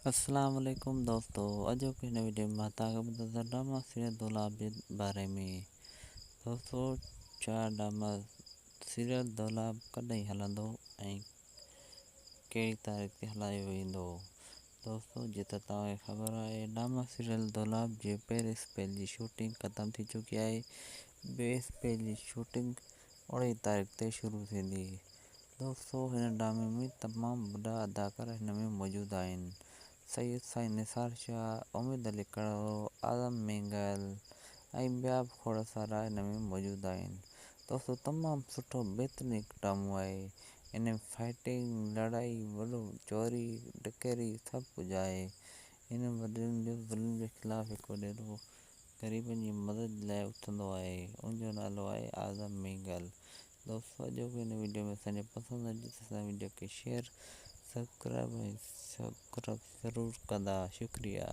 अस्सलाम वालेकुम दोस्तों। अॼु की हिन वीडियो में मां तव्हांखे ॿुधाईंदुसि ड्रामा सीरियल दौलाब जे बारे में। दोस्तों, छा ड्रामा सीरियल दौलाब कॾहिं हलंदो ऐं कहिड़ी तारीख़ ते हलायो वेंदो? दोस्तों, जेतिरा तव्हांखे ख़बर आहे, ड्रामा सीरियल दौलाब जे पहिरें स्पेल जी शूटिंग ख़तम थी चुकी आहे। ॿिए स्पेल जी शूटिंग 19 तारीख़ ते शुरू थींदी। दोस्तों, हिन ड्रामे में तमामु वॾा अदाकार हिन में मौजूदु आहिनि। सैयद साईं निसार शाह, उम्मीद अली कड़ो, आज़म मेंगल ऐं ॿिया बि खोड़ सारा हिन में मौजूदु आहिनि। दोस्तों, तमामु सुठो बहितरीनु ड्रामो आहे। हिन में फाइटिंग, लड़ाई, वॾो चोरी डकेरी सभु कुझु आहे। हिन वॾनि जो ज़ुल्म जे ख़िलाफ़ु हिकु वॾेरो ग़रीबनि जी मदद लाइ उथंदो आहे। उनजो नालो आहे आज़म मेंगल। दोस्तों, अॼु हिन वीडियो में असांजे पसंदि अचे त असां वीडियो खे शेयर सब्सक्राइब ज़रूरु कंदा। शुक्रिया।